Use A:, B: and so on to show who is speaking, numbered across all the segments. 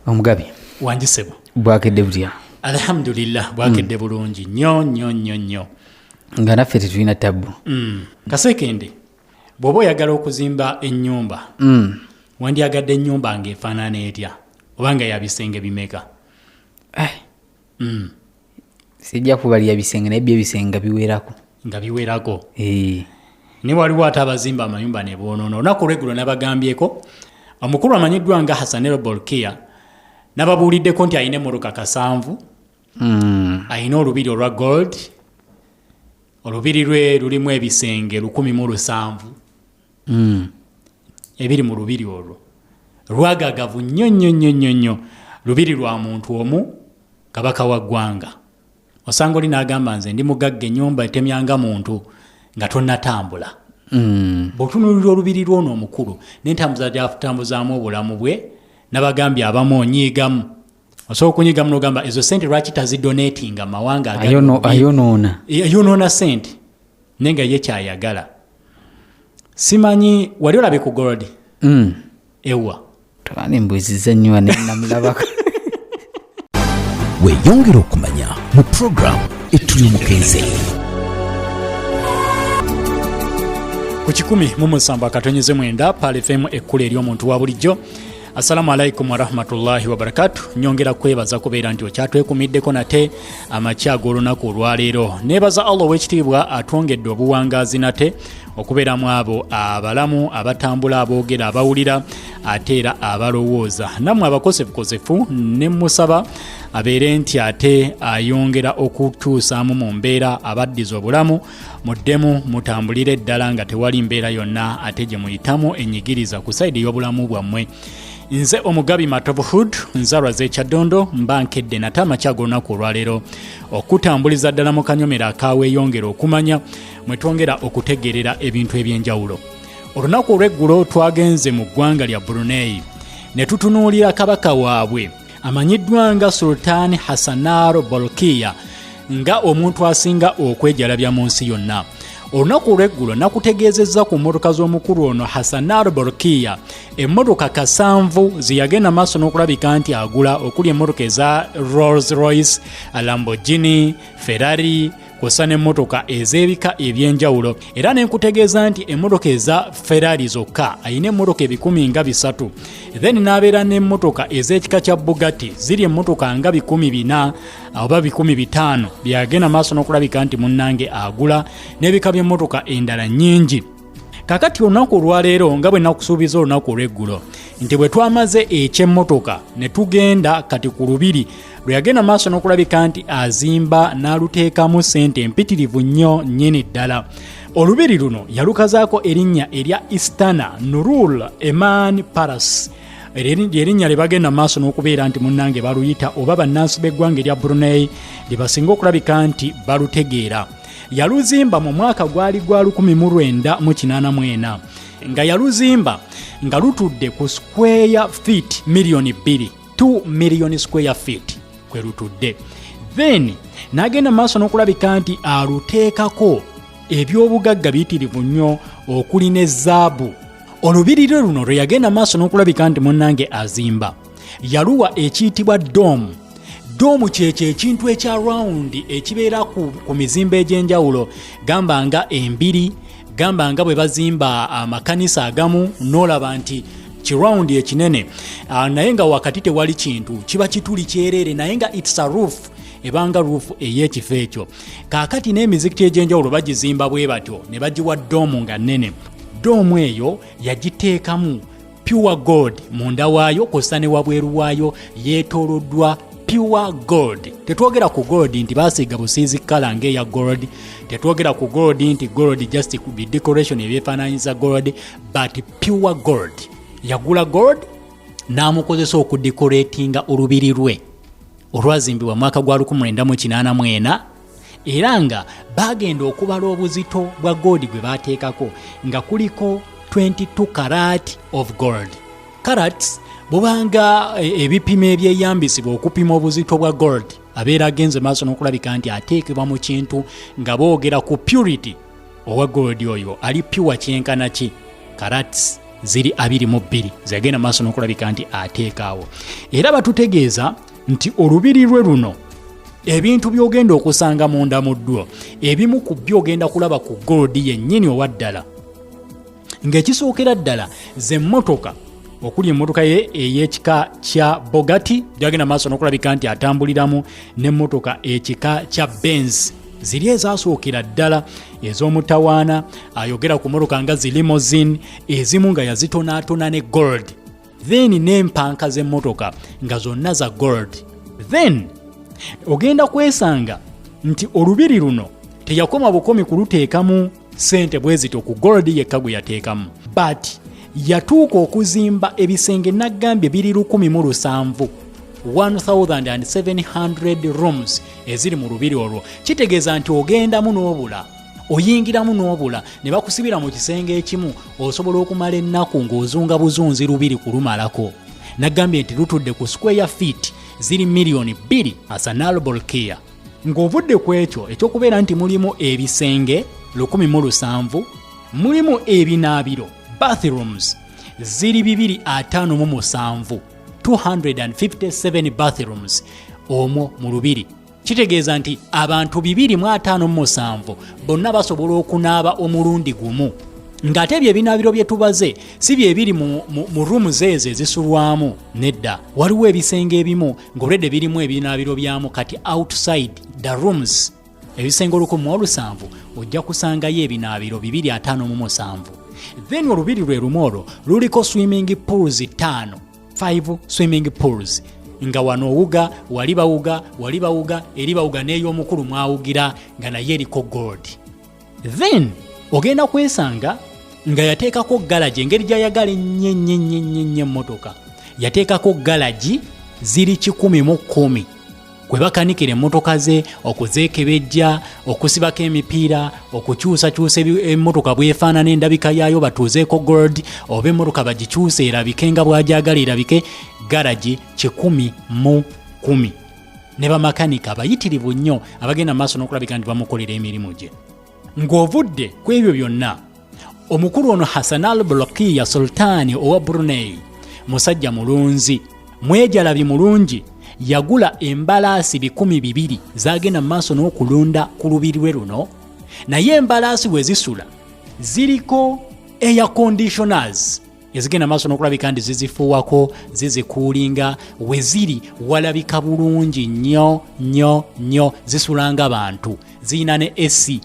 A: Omugabi
B: wanjisebo
A: bwakedde butya?
B: Alhamdulillah bwakedde bulungi nnyo
A: nga naffe tetulina tabbu.
B: Kasekende bw'oba oyagala okuzimba ennyumba wandyagadde ennyumba ng'efaanana etya oba nga ya bisenge bimeka?
A: Sijja kubalya bisenge naye by'ebisenge
B: biwerako. Ne waliwo ate abazimba amayumba ne boonoona. Olunaku lw'eggulo nabagambyeko omukulu amanyiddwa nga Hassan Bolkiya nababuuliddeko nti alina emmotoka 7 alina olubiri olwa gold, olubiri lwe lulimu ebisenge 107 ebiri mu lubiri olwo lwagagavu nnyo lubiri lwa muntu omu, kabaka wa ggwanga. Osanga oli n'agamba nze ndi mugagga ennyumba etemyanga muntu nga tonnatambula. Bw'otunuulira olubiri lw'ono omukulu n'entambuza gy'atambuzaamu obulamu bwe, nabagambye abamu onyiigamu. Osobola okunyiigamu n'ogamba ezo sente lwaki tazidonatinga mawanga ayonoona sente naye nga ye kyayagala. Simanyi wali olabe ku gold? Ewa
A: twani mbwezizza nnyo namulabako.
C: Weyongere okumanya mu program ETTU LY'OMUKEEZE.
B: Ku 107.9 Pal FM ekkulu ery'omuntu wa bulijjo. Assalamu alaikum wa rahmatullahi wa barakatuh. Nyongera kwebaza kubeera nti okyatwekumiddeko nate amakya ag'olunaku olwaleero. Neebaza Allah ow'ekitiibwa atwongedde obuwangaazi nate okubeeramu abo abalamu, abatambula, aboogera, abawulira ate era abalowooza. Nammwe abakosefukosefu ne musaba abeere nti ate ayongera okutuusaamu mu mbeera abaddiza obulamu muddemu mutambulire ddala nga tewali mbeera yonna ate gye muyitamu enyigiriza ku sayidi y'obulamu bwammwe. Nze omugabi MATOVU nzalwa z'ekyaddondo mba nkedde nate amakya ag'olunaku olwaleero okutambuliza ddala mu kanyomero akaweeyongera okumanya mwe twongera okutegeerera ebintu eby'enjawulo. Olunaku olw'eggulo twagenze mu ggwanga lya Brunei ne tutunuulira kabaka waabwe amanyiddwa nga Sultan Hassan Bolkiya nga omuntu asinga okwejalabya mu nsi yonna. Olunaku olw'eggulo nakutegeezezza ku mmotoka z'omukulu ono Hassan Bolkiya emmotoka 7 ziyagenda maaso n'okulabika nti agula, okuli emmotoka eza Rolls Royce, Lamborghini, Ferrari kw'ossa n'emmotoka ez'ebika eby'enjawulo. Era ne nkutegeeza nti emmotoka eza Ferrari zokka ayina emmotoka 300, then n'abeera n'emmotoka ez'ekika kya Bugatti ziri emmotoka nga 400 oba 500 byagenda maaso n'okulabika nti munnange agula, n'ebika by'emmotoka endala nnyingi. Kakati olunaku olwaleero nga bwe nakusuubiza olunaku olw'eggulo nti bwe twamaze eky'emmotoka ne tugenda kati ku lubiri lwe yagenda maaso n'okulabika nti azimba n'aluteekamu sente empitirivu nnyo nnyini ddala. Olubiri luno yalukazaako erinnya erya Istana Nurul Eman Palace, erinnya lye bagenda maaso n'okubeera nti munnange baluyita oba bannansi b'eggwanga erya Brunei lye basinga okulabika nti balutegeera. Yaluzimba mu mwaka gwali gwa 1984 nga yaluzimba nga lutudde ku square feet milioni 2, 2 million square feet kwe lutudde. Then n'agenda maaso n'okulabika nti aluteekako eby'obugagga biyitirivu nnyo okuli ne zaabu. Olubiri luno lwe yagenda maaso n'okulabika nti munnange azimba yaluwa ekiyitibwa dome. Dome kyekyo ekintu ekya round ekibeera ku mizimba egy'enjawulo, gamba nga embiri, gamba nga bwe bazimba amakanisa agamu n'olaba nti kirawundi ekinene naye nga wakati tewali kintu, kiba kituli kyereere naye nga it's a roof, ebanga roof ey'ekifo ekyo. Kaakati n'emizikiti egy'enjawulo bagizimba bwe batyo ne bagiwa dome nga nnene. Dome eyo yagiteekamu pure gold munda waayo kw'ossa ne wabweru waayo yeetooloddwa pure gold. Tetwogera ku gold nti baasiiga busiizi kala ng'eya gold, tetwogera ku gold nti gold just ku decoration ebyefaananyiza gold, but pure gold. Yagula gold n'amukozesa okudecoratinga olubiri lwe olwazimbibwa mwaka gwa 1984 era nga bagenda okubala obuzito bwa gold gwe baateekako nga kuliko 22 karat of gold. Carats bubanga ebipimo ebyeyambisibwa okupima obuzito bwa gold, abeera agenze maaso n'okulabika nti ateekebwa mu kintu nga boogera ku purity owa gold oyo ali pure kyenkana ki. Carats ziri 22 zagenda maaso n'okulabika nti ateekaawo. Era batutegeeza nti olubiri lwe luno ebintu by'ogenda okusanga munda mu ddwo ebimu ku by'ogenda kulaba ku gold yennyini owa ddala, ng'ekisookera ddala z'emmotoka okuli emmotoka ye ey'ekika kya Bugatti gyagenda maaso n'okulabika nti atambuliramu, n'emmotoka ekika kya Benz ziri ezasookera ddala ez'omutawaana. Ayogera ku mmotoka nga zi limousine, ezimu nga yazitonaatona ne gold, then n'empanka z'emmotoka nga zonna za gold. Then ogenda kwesanga nti olubiri luno teyakoma bukomi kuluteekamu ssente bwe zito ku gold yekka gwe yateekamu, but yatuuka okuzimba ebisenge n'aggambye biri 17 1700 rooms eziri mu lubiri olwo. Kitegeeza nti ogendamu n'obula, oyingiramu n'obula, ne bakusibira mu kisenge ekimu, osobola okumala ennaku ng'ozunga buzunzi lubiri kulumalako. Naggambye nti lutudde ku square feet ziri $2,000,000 as an honorable care. Ng'ovudde ku ekyo ekyokubeera nti mulimu ebisenge 17, mulimu ebinaabiro bathrooms ziri 257, 257 bathrooms omwo mu lubiri. Kitegeeza nti abantu 257 bonna basobola okunaaba omulundi gumu, ng'ate ebyo ebinaabiro bye tubaze si bye biri mu rooms ezo ezisulwamu, nedda. Waliwo ebisenge ebimu ng'olwedde birimu ebinaabiro byamu, kati outside the rooms ebisenge 17 ojja kusangayo ebinaabiro 257. Then olubiri lwe lumu olwo luliko swimming pools 5 swimming pools, nga wano owuga wali bawuga eri bawuga n'ey'omukulu mwawugira nga naye eriko gold. Then ogenda kwesanga nga yateekako galaji, engeri gy'ayagala ennyo emmotoka, yateekako galaji ziri 10 kwe bakanikira emmotoka ze, okuzeekebejja, okusibako emipiira, okukyusakyusa emmotoka bwefaanana endabika yaayo batuuzeeko gold, oba emmotoka bagikyuse erabike nga bw'agyagala erabike. Galaji 10 ne bamakanika abayitirivu nnyo abagenda maaso n'okulabika nti bamukolera emirimu gye. Ng'ovudde ku ebyo byonna, omukulu ono Hassan al-Bolkiah Sultani owa Brunei, musajja mulunzi, mwejalabi mulungi, yagula embalaasi 200 zagenda maaso n'okulunda ku lubiri lwe luno. Naye embalaasi we zisula ziriko air conditioners ezigenda maaso n'okulabika nti zizifuwako, zizikuulinga, we ziri walabika bulungi nnyo, zisulanga bantu, ziyina ne AC.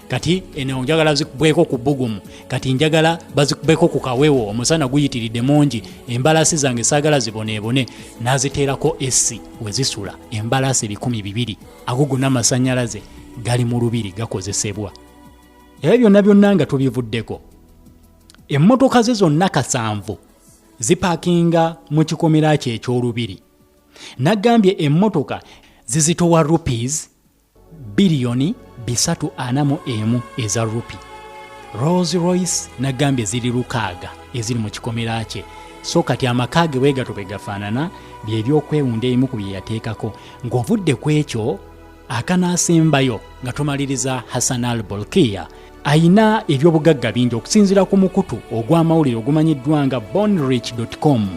B: Kati eno njagala zikubeko ku bugumu, kati njagala bazikubeko ku kawewo, omusana guyitiridde mungi, embalaasi zange saagala ziboneebone, naziteerako AC we zisula. Embalaasi 200 ago n'amasannyalaze gali mu lubiri gakozesebwa. Ebyo byonna nga tubivuddeko. Emmotoka ze zonna 7 zipaakinga mu kikomera kye eky'olubiri. Naggambye emmotoka zizitowa rupees bilioni 341 eza rupi. Rolls Royce naggambye ziri 6 eziri mu kikomera kye. So kati amakage weegato be gafaanana by'ebyokwewunda ebimu ku bye yateekako. Ng'ovudde ku ekyo akanaasembayo nga tumaliriza Hassan al-Bolkiah ayina ebyobugagga bingi okusinziira ku mukutu ogw'amawulire ogumanyiddwa nga bonrich.com.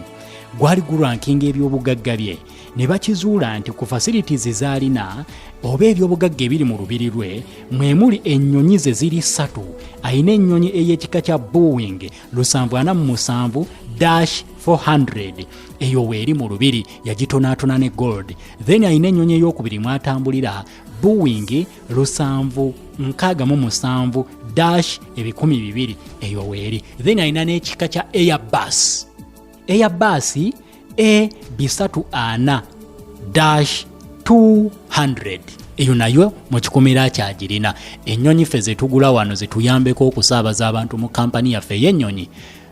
B: Gwali gurankinga ebyobugagga bye ne bakizuula nti ku facilities zaalina oba ebyobugagga ebiri mu lubiri lwe mwemuli ennyonyi ze ziri 3. Ayina ennyonyi ey'ekika kya Boeing 747-400 eyo weeri mu lubiri yagitonaatona ne gold. Then ayina ennyonyi ey'okubiri mwatambulira Boeing 767-200 eyo weeri. Then ayina n'ekika kya Airbus A340-200 eyo nayo mu kikomera kyagirina. Ennyonyi ffe zetugula wano zetuyambeko okusaabaza abantu mu kampani yaffe y'ennyonyi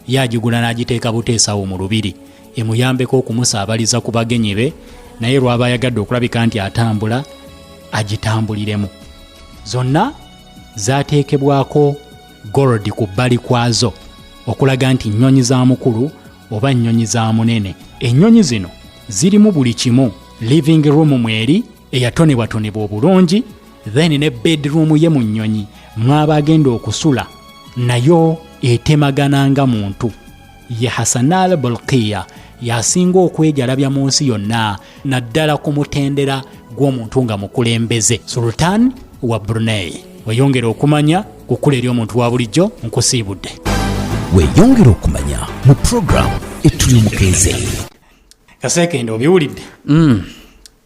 B: yagigula n'agiteeka buteesawo mu lubiri emuyambeko okumusaabaliza ku bagenyi be, naye lw'aba yagadde okulabika nti atambula agitambuliremu. Zonna zaateekebwako gold ku bbali kwazo okulaga nti nnyonyi za mukulu oba nnyonyi za munene. Ennyonyi zino zirimu buli kimu. Living room mweri eyatonebwatonebwa obulungi, then ne bedroom ye mu nnyonyi mwaba agenda okusula nayo etemagananga muntu. ye Hassanal Bolkiah yasinga okwejalabya mu nsi yonna naddala ku mutendera gw'omuntu nga mukulembeze Sultan wa Brunei. Weyongere okumanya ku kkula ery'omuntu wa bulijjo nkusiibudde.
C: Weeyongere okumanya mu program ettu ly'omukeeze.
B: Kasekende obiwulidde?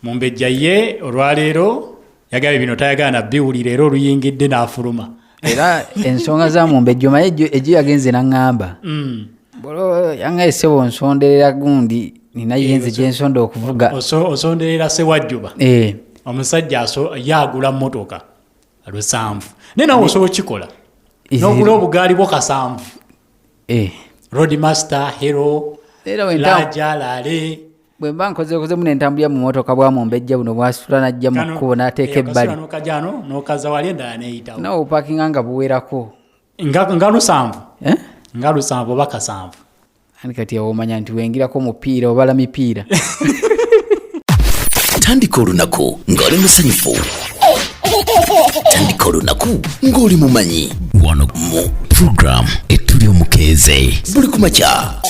B: Mumbejja ye olwaleero yagambye bino tayagala nabbiwulira era oluyingidde n'afuluma.
A: Era ensonga za Mumbejja maye ejjo yagenze n'aŋŋamba. Bolo yangaye sebo nsonderera gundi nina yenze gye nsonda okuvuga.
B: Osonderera Sewajjuba. Omusajja yagula mmotoka lusanvu. Naye nawe osobola okikola. N'ogula obugaali bwo kasanvu. Roadmaster, Hero, Lajalale.
A: Bwe mba nkoze muno entambulira mu mmotoka bwa Mumbejja buno bwasitula n'ajja mu kkubo n'ateeka ebbali.
B: N'okaza wali endala n'eyitawo.
A: Nawe opakinga nga buwerako.
B: Nga lusanvu. Nga lusanvu oba kasanvu.
A: Ani kati omanya nti wengirako mupiira obala mipiira.
C: Tandika olunaku ng'oli musanyufu. Tandika olunaku ng'oli mumanyi. Wano mu program ettu ly'omukeeze. Buli kumakya.